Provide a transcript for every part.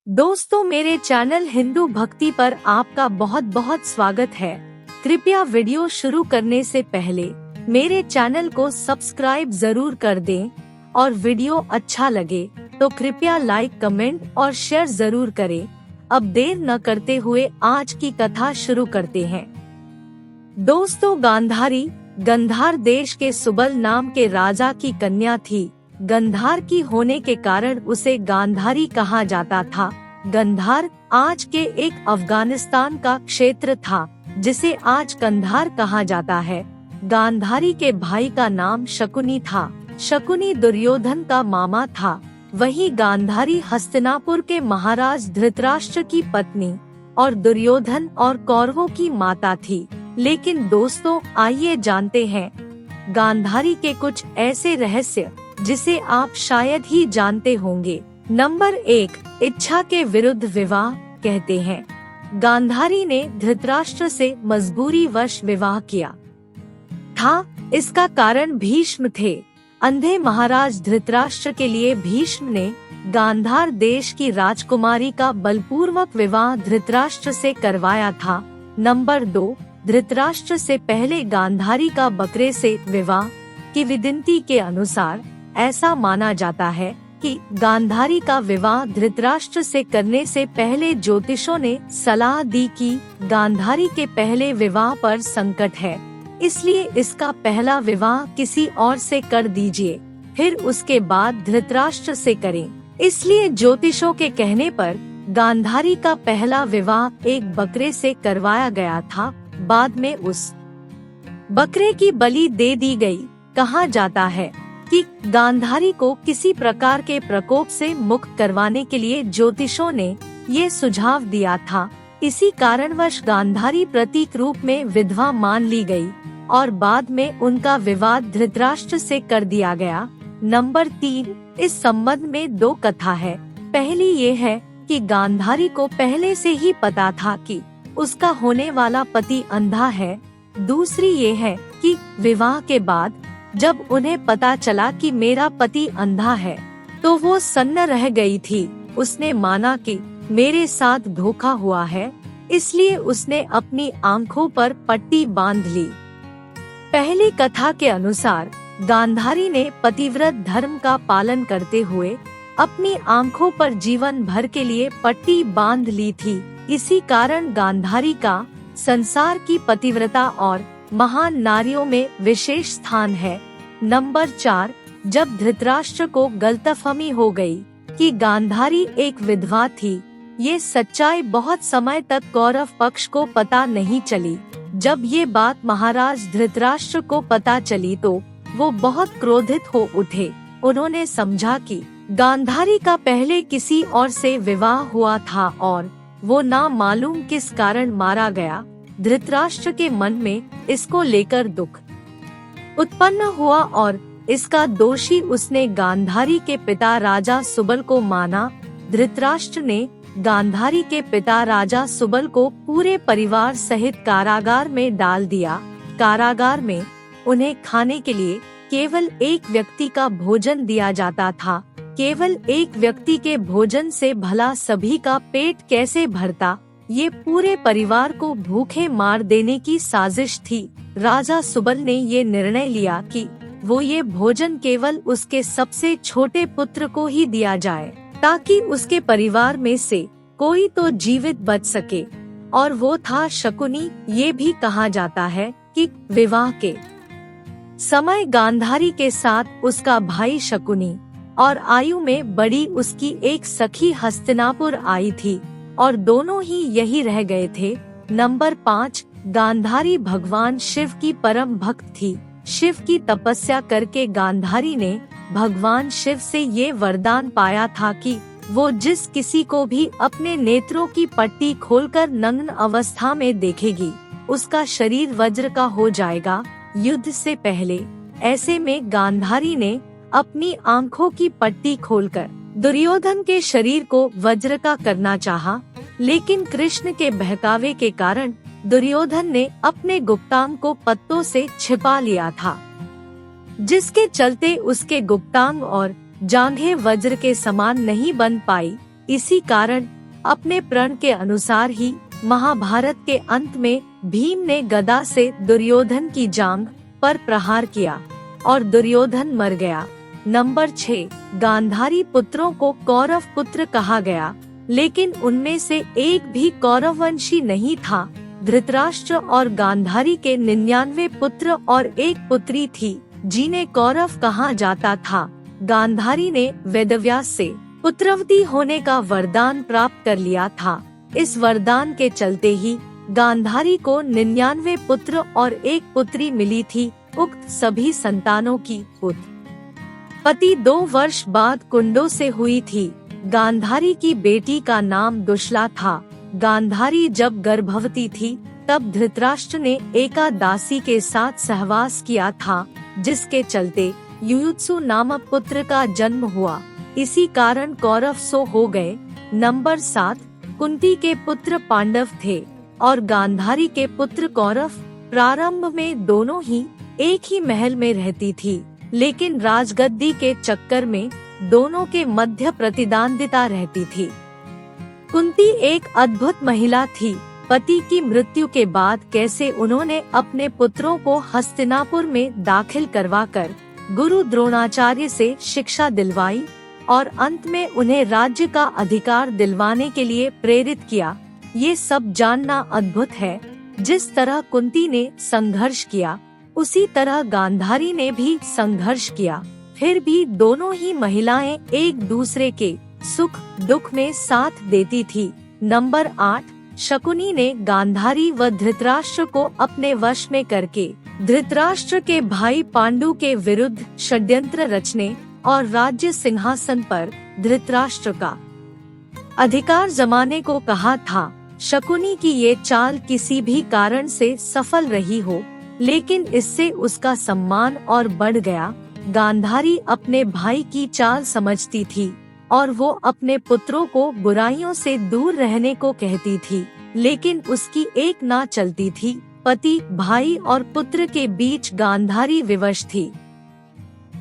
दोस्तों, मेरे चैनल हिंदू भक्ति पर आपका बहुत बहुत स्वागत है। कृपया वीडियो शुरू करने से पहले मेरे चैनल को सब्सक्राइब जरूर कर दें और वीडियो अच्छा लगे तो कृपया लाइक, कमेंट और शेयर जरूर करें। अब देर न करते हुए आज की कथा शुरू करते हैं। दोस्तों, गांधारी गंधार देश के सुबल नाम के राजा की कन्या थी। गंधार की होने के कारण उसे गांधारी कहा जाता था। गंधार आज के एक अफगानिस्तान का क्षेत्र था जिसे आज कंधार कहा जाता है। गांधारी के भाई का नाम शकुनी था। शकुनी दुर्योधन का मामा था। वहीं गांधारी हस्तिनापुर के महाराज धृतराष्ट्र की पत्नी और दुर्योधन और कौरवों की माता थी। लेकिन दोस्तों, आइए जानते हैं गांधारी के कुछ ऐसे रहस्य जिसे आप शायद ही जानते होंगे। नंबर 1, इच्छा के विरुद्ध विवाह। कहते हैं गांधारी ने धृतराष्ट्र से मजबूरी वश विवाह किया था। इसका कारण भीष्म थे। अंधे महाराज धृतराष्ट्र के लिए भीष्म ने गांधार देश की राजकुमारी का बलपूर्वक विवाह धृतराष्ट्र से करवाया था। नंबर 2, धृतराष्ट्र से पहले गांधारी का बकरे से विवाह की विदिंती के अनुसार ऐसा माना जाता है कि गांधारी का विवाह धृतराष्ट्र से करने से पहले ज्योतिषों ने सलाह दी कि गांधारी के पहले विवाह पर संकट है, इसलिए इसका पहला विवाह किसी और से कर दीजिए, फिर उसके बाद धृतराष्ट्र से करें। इसलिए ज्योतिषों के कहने पर गांधारी का पहला विवाह एक बकरे से करवाया गया था। बाद में उस बकरे की बलि दे दी गई। कहा जाता है कि गांधारी को किसी प्रकार के प्रकोप से मुक्त करवाने के लिए ज्योतिषों ने ये सुझाव दिया था। इसी कारणवश गांधारी प्रतीक रूप में विधवा मान ली गई और बाद में उनका विवाह धृतराष्ट्र से कर दिया गया। नंबर 3, इस संबंध में 2 कथा है। पहली ये है कि गांधारी को पहले से ही पता था कि उसका होने वाला पति अंधा है। दूसरी ये है कि विवाह के बाद जब उन्हें पता चला कि मेरा पति अंधा है तो वो सन्न रह गई थी। उसने माना कि मेरे साथ धोखा हुआ है, इसलिए उसने अपनी आंखों पर पट्टी बांध ली। पहली कथा के अनुसार गांधारी ने पतिव्रत धर्म का पालन करते हुए अपनी आंखों पर जीवन भर के लिए पट्टी बांध ली थी। इसी कारण गांधारी का संसार की पतिव्रता और महान नारियों में विशेष स्थान है। नंबर 4, जब धृतराष्ट्र को गलतफहमी हो गई कि गांधारी एक विधवा थी, ये सच्चाई बहुत समय तक कौरव पक्ष को पता नहीं चली। जब ये बात महाराज धृतराष्ट्र को पता चली तो वो बहुत क्रोधित हो उठे। उन्होंने समझा कि गांधारी का पहले किसी और से विवाह हुआ था और वो ना मालूम किस कारण मारा गया। धृतराष्ट्र के मन में इसको लेकर दुख उत्पन्न हुआ और इसका दोषी उसने गांधारी के पिता राजा सुबल को माना। धृतराष्ट्र ने गांधारी के पिता राजा सुबल को पूरे परिवार सहित कारागार में डाल दिया। कारागार में उन्हें खाने के लिए केवल एक व्यक्ति का भोजन दिया जाता था। केवल एक व्यक्ति के भोजन से भला सभी का पेट कैसे भरता? ये पूरे परिवार को भूखे मार देने की साजिश थी। राजा सुबल ने ये निर्णय लिया कि वो ये भोजन केवल उसके सबसे छोटे पुत्र को ही दिया जाए ताकि उसके परिवार में से कोई तो जीवित बच सके, और वो था शकुनी। ये भी कहा जाता है कि विवाह के समय गांधारी के साथ उसका भाई शकुनी और आयु में बड़ी उसकी एक सखी हस्तिनापुर आई थी और दोनों ही यही रह गए थे। नंबर 5, गांधारी भगवान शिव की परम भक्त थी। शिव की तपस्या करके गांधारी ने भगवान शिव से ये वरदान पाया था कि वो जिस किसी को भी अपने नेत्रों की पट्टी खोलकर नग्न अवस्था में देखेगी, उसका शरीर वज्र का हो जाएगा युद्ध से पहले। ऐसे में गांधारी ने अपनी आंखों की पट्टी खोलकर दुर्योधन के शरीर को वज्र का करना चाहा, लेकिन कृष्ण के बहकावे के कारण दुर्योधन ने अपने गुप्तांग को पत्तों से छिपा लिया था, जिसके चलते उसके गुप्तांग और जांघें वज्र के समान नहीं बन पाई। इसी कारण अपने प्रण के अनुसार ही महाभारत के अंत में भीम ने गदा से दुर्योधन की जांघ पर प्रहार किया और दुर्योधन मर गया। नंबर 6, गांधारी पुत्रों को कौरव पुत्र कहा गया, लेकिन उनमें से एक भी कौरववंशी नहीं था। धृतराष्ट्र और गांधारी के 99 पुत्र और एक पुत्री थी, जिन्हें कौरव कहा जाता था। गांधारी ने वेदव्यास से पुत्रवती होने का वरदान प्राप्त कर लिया था। इस वरदान के चलते ही गांधारी को 99 पुत्र और एक पुत्री मिली थी। उक्त सभी संतानों की उत्पत्ति 2 वर्ष बाद कुंडों से हुई थी। गांधारी की बेटी का नाम दुश्ला था। गांधारी जब गर्भवती थी तब धृतराष्ट्र ने एकादासी के साथ सहवास किया था, जिसके चलते युयुत्सु नामक पुत्र का जन्म हुआ। इसी कारण कौरव सो हो गए। नंबर 7, कुंती के पुत्र पांडव थे और गांधारी के पुत्र कौरव। प्रारंभ में दोनों ही एक ही महल में रहती थी, लेकिन राजगद्दी के चक्कर में दोनों के मध्य प्रतिद्वंदिता रहती थी। कुंती एक अद्भुत महिला थी। पति की मृत्यु के बाद कैसे उन्होंने अपने पुत्रों को हस्तिनापुर में दाखिल करवाकर गुरु द्रोणाचार्य से शिक्षा दिलवाई और अंत में उन्हें राज्य का अधिकार दिलवाने के लिए प्रेरित किया, ये सब जानना अद्भुत है। जिस तरह कुंती ने संघर्ष किया, उसी तरह गांधारी ने भी संघर्ष किया। फिर भी दोनों ही महिलाएं एक दूसरे के सुख दुख में साथ देती थी। नंबर 8, शकुनी ने गांधारी व धृतराष्ट्र को अपने वश में करके धृतराष्ट्र के भाई पांडु के विरुद्ध षड्यंत्र रचने और राज्य सिंहासन पर धृतराष्ट्र का अधिकार जमाने को कहा था। शकुनी की ये चाल किसी भी कारण से सफल रही हो, लेकिन इससे उसका सम्मान और बढ़ गया। गांधारी अपने भाई की चाल समझती थी और वो अपने पुत्रों को बुराइयों से दूर रहने को कहती थी, लेकिन उसकी एक ना चलती थी। पति, भाई और पुत्र के बीच गांधारी विवश थी।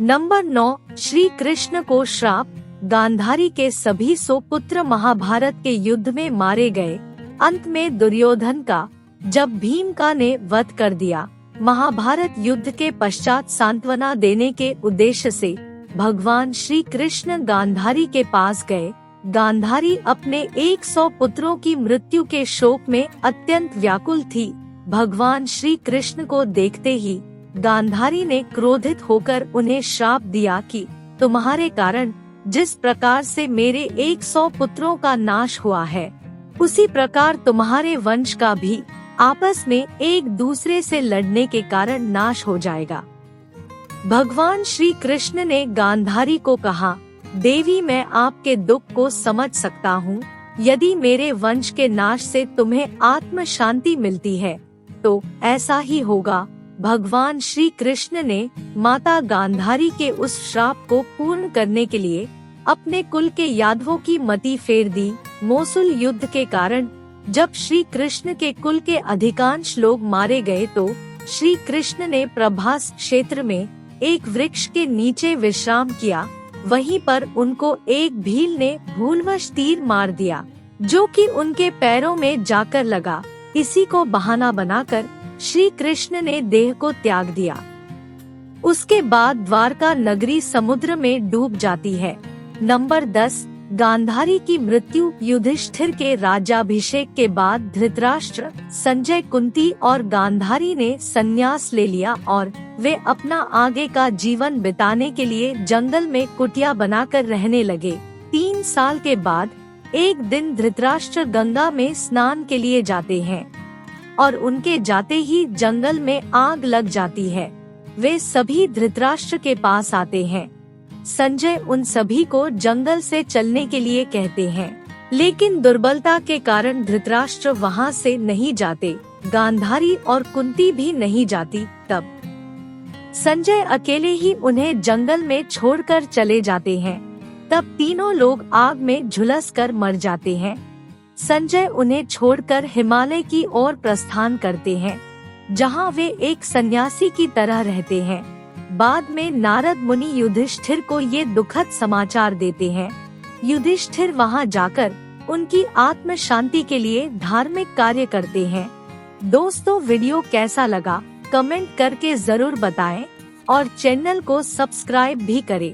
नंबर 9, श्री कृष्ण को श्राप। गांधारी के सभी 100 पुत्र महाभारत के युद्ध में मारे गए। अंत में दुर्योधन का जब भीम ने वध कर दिया। महाभारत युद्ध के पश्चात सांत्वना देने के उद्देश्य से भगवान श्री कृष्ण गांधारी के पास गए। गांधारी अपने 100 पुत्रों की मृत्यु के शोक में अत्यंत व्याकुल थी। भगवान श्री कृष्ण को देखते ही गांधारी ने क्रोधित होकर उन्हें श्राप दिया कि तुम्हारे कारण जिस प्रकार से मेरे 100 पुत्रों का नाश हुआ है, उसी प्रकार तुम्हारे वंश का भी आपस में एक दूसरे से लड़ने के कारण नाश हो जाएगा। भगवान श्री कृष्ण ने गांधारी को कहा, देवी, मैं आपके दुख को समझ सकता हूँ। यदि मेरे वंश के नाश से तुम्हें आत्म शांति मिलती है तो ऐसा ही होगा। भगवान श्री कृष्ण ने माता गांधारी के उस श्राप को पूर्ण करने के लिए अपने कुल के यादवों की मति फेर दी। मोसुल युद्ध के कारण जब श्री कृष्ण के कुल के अधिकांश लोग मारे गए तो श्री कृष्ण ने प्रभास क्षेत्र में एक वृक्ष के नीचे विश्राम किया। वहीं पर उनको एक भील ने भूलवश तीर मार दिया, जो कि उनके पैरों में जाकर लगा। इसी को बहाना बनाकर श्री कृष्ण ने देह को त्याग दिया। उसके बाद द्वारका नगरी समुद्र में डूब जाती है। नंबर 10, गांधारी की मृत्यु। युधिष्ठिर के राज्याभिषेक के बाद धृतराष्ट्र, संजय, कुंती और गांधारी ने संन्यास ले लिया और वे अपना आगे का जीवन बिताने के लिए जंगल में कुटिया बनाकर रहने लगे। 3 साल के बाद एक दिन धृतराष्ट्र गंगा में स्नान के लिए जाते हैं और उनके जाते ही जंगल में आग लग जाती है। वे सभी धृतराष्ट्र के पास आते हैं। संजय उन सभी को जंगल से चलने के लिए कहते हैं, लेकिन दुर्बलता के कारण धृतराष्ट्र वहां से नहीं जाते। गांधारी और कुंती भी नहीं जाती। तब संजय अकेले ही उन्हें जंगल में छोड़कर चले जाते हैं। तब तीनों लोग आग में झुलसकर मर जाते हैं। संजय उन्हें छोड़कर हिमालय की ओर प्रस्थान करते हैं, जहां वे एक सन्यासी की तरह रहते हैं। बाद में नारद मुनि युधिष्ठिर को ये दुखद समाचार देते हैं। युधिष्ठिर वहां जाकर उनकी आत्म शांति के लिए धार्मिक कार्य करते हैं। दोस्तों, वीडियो कैसा लगा कमेंट करके जरूर बताएं और चैनल को सब्सक्राइब भी करें।